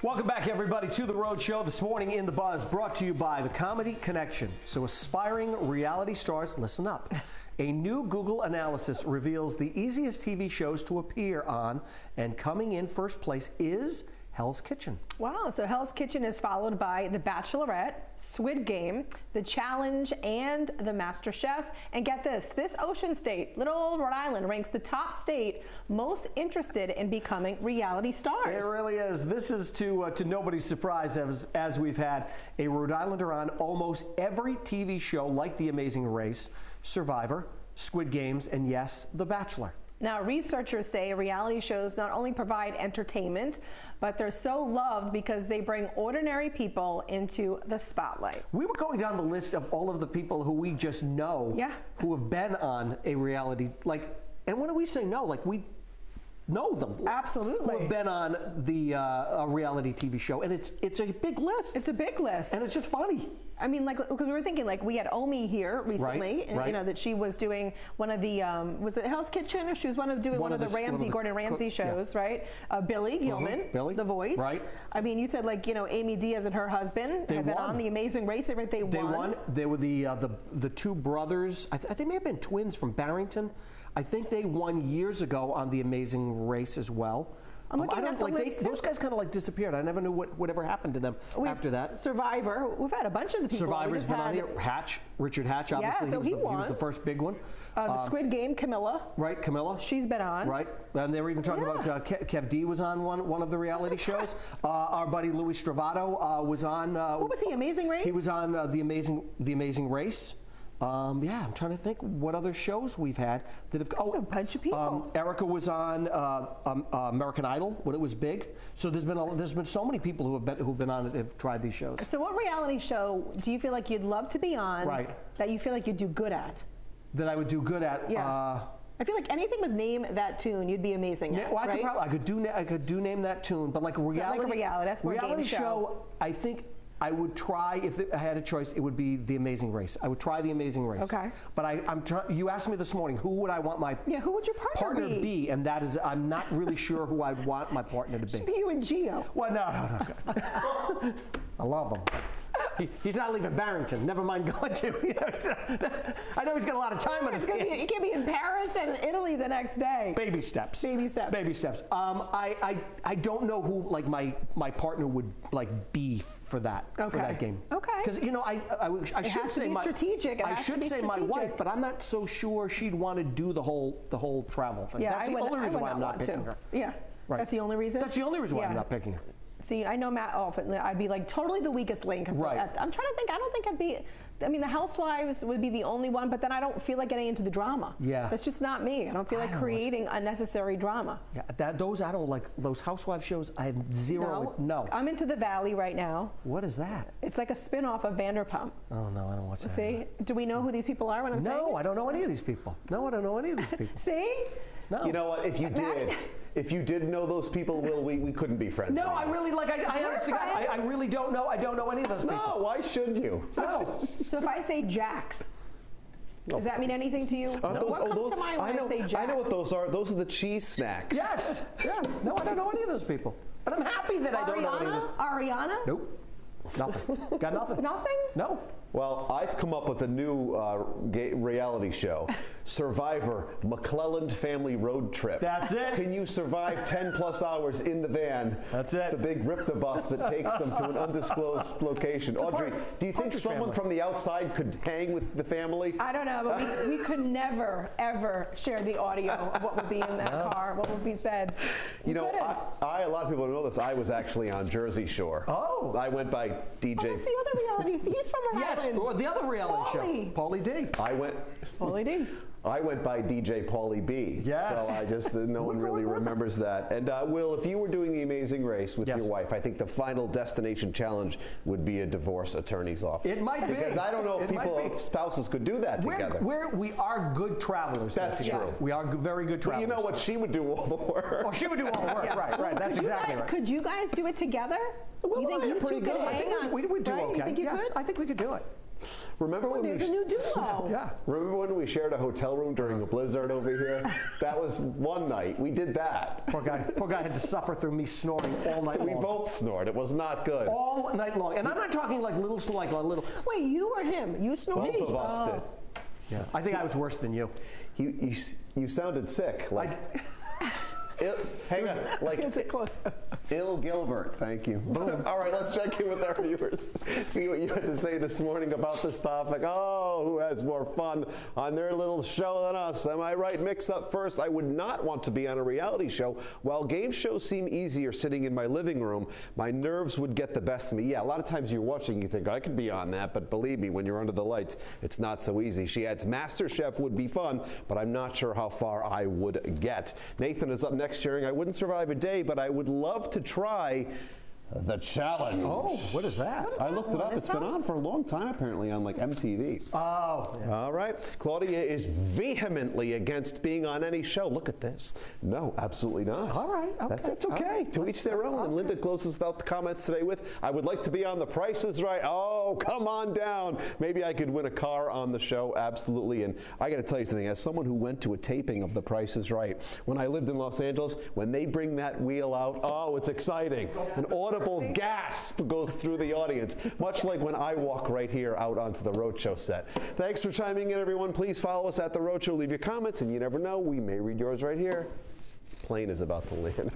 Welcome back, everybody, to The Rhode Show. This morning in The Buzz, brought to you by The Comedy Connection. So aspiring reality stars, listen up. A new Google analysis reveals the easiest TV shows to appear on, and coming in first place is Hell's Kitchen. Wow, so Hell's Kitchen is followed by The Bachelorette, Squid Game, The Challenge, and The Master Chef. And get this Ocean State, little old Rhode Island, ranks the top state most interested in becoming reality stars. It really is. This is to nobody's surprise, as we've had a Rhode Islander on almost every TV show like The Amazing Race, Survivor, Squid Games, and yes, The Bachelor. Now, researchers say reality shows not only provide entertainment, but they're so loved because they bring ordinary people into the spotlight. We were going down the list of all of the people who we just know who have been on a reality, and when we say no, we know them. Absolutely. Who have been on the a reality TV show, and it's a big list. It's a big list. And it's just funny. I mean, because we were thinking, we had Omi here recently, and you know that she was doing one of the was it Hell's Kitchen, or she was one of the Gordon Ramsay shows, right? Billy Gilman, Billy, The Voice, right? I mean, you said Amy Diaz and her husband had been on The Amazing Race. They won. They were the two brothers. I think they may have been twins from Barrington. I think they won years ago on The Amazing Race as well. Those guys kind of disappeared. I never knew whatever happened to them after that. Survivor. We've had a bunch of the people. Survivor's been on here. Richard Hatch, obviously. Yeah, so he was the first big one. The Squid Game, Camilla. Right, Camilla. She's been on. Right. And they were even talking about Kev D was on one of the reality shows. Our buddy Louis Stravato was on. What was he? Amazing Race? He was on The Amazing Race. I'm trying to think what other shows we've had that have. There's a bunch of people. Erica was on American Idol when it was big. So there's been so many people who've been on it, have tried these shows. So what reality show do you feel like you'd love to be on? Right. That you feel like you'd do good at? That I would do good at. Yeah. I feel like anything with Name That Tune, you'd be amazing at. Well, I could do Name That Tune, but a reality. That's more reality game show. I think I would try, if I had a choice, it would be The Amazing Race. I would try The Amazing Race. Okay. But you asked me this morning, who would I want my who would your partner be? And that is, I'm not really sure who I'd want my partner to be. Should be you and Gio. Well, no. I love him. He's not leaving Barrington. Never mind going to. I know he's got a lot of time on his hands. He can't be in Paris and Italy the next day. Baby steps. Baby steps. Baby steps. I don't know who my partner would be for that game. Okay. Because I should say strategic. I should say my wife, but I'm not so sure she'd want to do the whole travel thing. Yeah, that's the only reason why I'm not picking her. Yeah. Right. That's the only reason. That's the only reason why I'm not picking her. See, I know Matt often. I'd be totally the weakest link. Right. I'm trying to think. I don't think I'd be. I mean, the Housewives would be the only one, but then I don't feel like getting into the drama. Yeah. That's just not me. I don't feel like creating unnecessary drama. Yeah, I don't like those Housewives shows. I have zero. No. I'm into The Valley right now. What is that? It's like a spin-off of Vanderpump. Oh no, I don't watch that. See, do we know who these people are when I'm saying it? No, I don't know any of these people. No, I don't know any of these people. See? No. You know what? If you did know those people, Will, we couldn't be friends. No, I really I really don't know. I don't know any of those people. No, why should you? No. So if I say Jax, does that mean anything to you? What comes to mind when I say Jax? I know what those are. Those are the cheese snacks. Yes. Yeah. No, I don't know any of those people. And I'm happy that I don't know any of those. Ariana? Nope. Nothing. Got nothing. Nothing? No. Well, I've come up with a new reality show, Survivor McClelland Family Road Trip. That's it. Can you survive 10 plus hours in the van? That's it. The big Ripta bus that takes them to an undisclosed location. Audrey, do you think someone from the outside could hang with the family? I don't know, but we could never, ever share the audio of what would be in that car, what would be said. You know, a lot of people don't know this. I was actually on Jersey Shore. Oh. I went by DJ. What's the other reality? He's from Rhode Island. Yes, the other reality show. Pauly D. Pauly D. I went by DJ Pauly B. Yes. So I just, no one really remembers that. And Will, if you were doing The Amazing Race with your wife, I think the final destination challenge would be a divorce attorney's office. It might be. Because I don't know if spouses could do that together. We are good travelers. That's true. We are very good travelers. But you know what? She would do all the work. Oh, she would do all the work. Right. That's exactly right. Could you guys do it together? Well, you think you pretty two good. could I think hang on? we do okay. You think you yes, could? I think we could do it. Remember when There's a new duo. Yeah. Remember when we shared a hotel room during a blizzard over here? That was one night. We did that. Poor guy had to suffer through me snoring all night long. We both snored. It was not good. All night long. And I'm not talking like little, like a little. Wait, you or him? You snored? Both of us did. Yeah. I think I was worse than you. You sounded sick. Like, hang on. Like, Is it close? Ill Gilbert. Thank you. Boom. All right, let's check in with our viewers. See what you had to say this morning about this topic. Oh, who has more fun on their little show than us? Am I right? Mix up first. I would not want to be on a reality show. While game shows seem easier sitting in my living room, my nerves would get the best of me. Yeah, a lot of times you're watching, you think, I could be on that, but believe me, when you're under the lights, it's not so easy. She adds, MasterChef would be fun, but I'm not sure how far I would get. Nathan is up next, sharing, I wouldn't survive a day, but I would love to try The Challenge. Oh, what is that? I looked it up. It's been on for a long time, apparently, on like MTV. Oh. Yeah. All right. Claudia is vehemently against being on any show. Look at this. No, absolutely not. All right. Okay. That's okay. To each their own. And Linda closes out the comments today with, I would like to be on The Price is Right. Oh, come on down. Maybe I could win a car on the show. Absolutely. And I got to tell you something. As someone who went to a taping of The Price is Right, when I lived in Los Angeles, when they bring that wheel out, oh, it's exciting. An audible gasp goes through the audience, much like when I walk right here out onto the Roadshow set. Thanks for chiming in, everyone. Please follow us at the Roadshow. Leave your comments, and you never know, we may read yours right here. Plane is about to land.